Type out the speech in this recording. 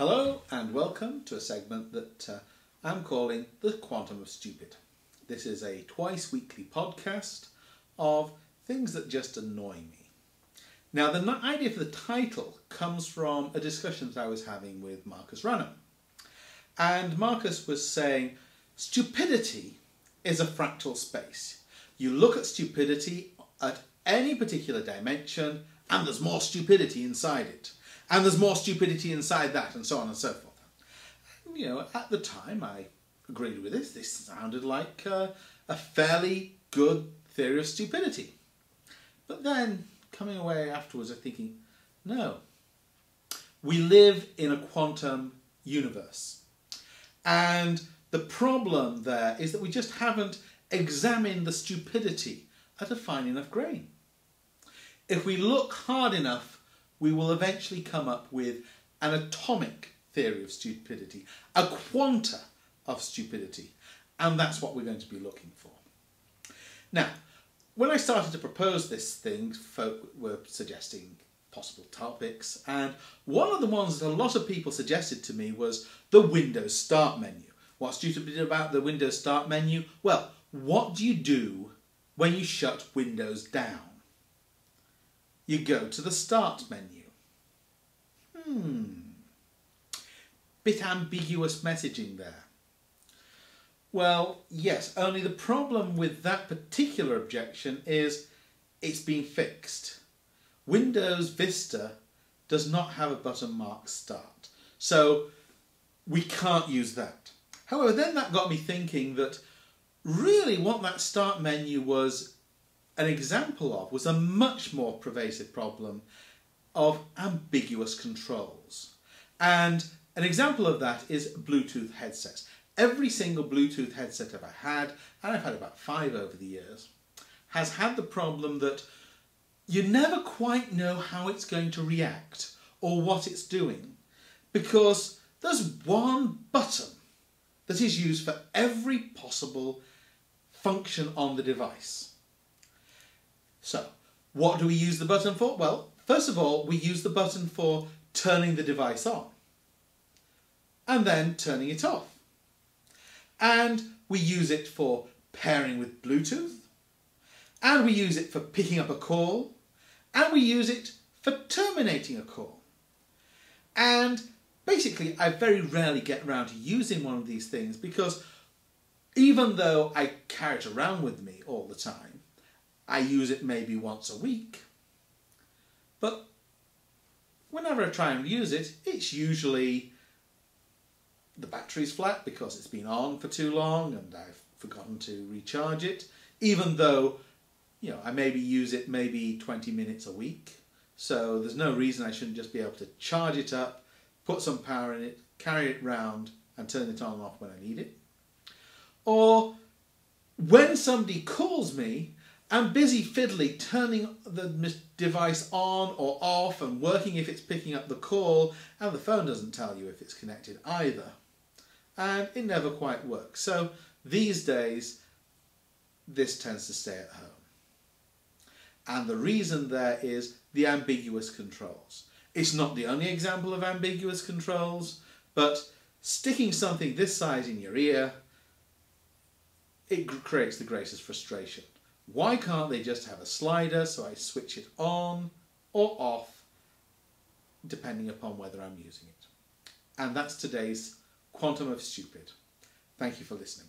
Hello and welcome to a segment that I'm calling The Quantum of Stupid. This is a twice weekly podcast of things that just annoy me. Now the idea for the title comes from a discussion that I was having with Marcus Ranham. And Marcus was saying stupidity is a fractal space. You look at stupidity at any particular dimension and there's more stupidity inside it. And there's more stupidity inside that, and so on and so forth. You know, at the time I agreed with this. This sounded like a fairly good theory of stupidity. But then, coming away afterwards, I'm thinking, no. We live in a quantum universe. And the problem there is that we just haven't examined the stupidity at a fine enough grain. If we look hard enough, we will eventually come up with an atomic theory of stupidity, a quanta of stupidity, and that's what we're going to be looking for. Now, when I started to propose this thing, folk were suggesting possible topics, and one of the ones that a lot of people suggested to me was the Windows Start menu. What's stupid about the Windows Start menu? Well, what do you do when you shut Windows down? You go to the Start menu. Bit ambiguous messaging there. Well, yes, only the problem with that particular objection is it's been fixed. Windows Vista does not have a button marked Start, so we can't use that. However, then that got me thinking that really what that Start menu was an example of was a much more pervasive problem of ambiguous controls. And an example of that is Bluetooth headsets. Every single Bluetooth headset I've had, and I've had about 5 over the years, has had the problem that you never quite know how it's going to react or what it's doing, because there's one button that is used for every possible function on the device. So, what do we use the button for? Well, first of all, we use the button for turning the device on and then turning it off. And we use it for pairing with Bluetooth, and we use it for picking up a call, and we use it for terminating a call. And basically, I very rarely get around to using one of these things because even though I carry it around with me all the time, I use it maybe once a week. But whenever I try and use it, it's usually the battery's flat because it's been on for too long and I've forgotten to recharge it, even though, you know, I maybe use it maybe 20 minutes a week. So there's no reason I shouldn't just be able to charge it up, put some power in it, carry it round and turn it on and off when I need it. Or when somebody calls me, I'm busy fiddly turning the device on or off and working if it's picking up the call, and the phone doesn't tell you if it's connected either. And it never quite works. So these days, this tends to stay at home. And the reason there is the ambiguous controls. It's not the only example of ambiguous controls, but sticking something this size in your ear, it creates the greatest frustration. Why can't they just have a slider so I switch it on or off depending upon whether I'm using it? And that's today's Quantum of Stupid. Thank you for listening.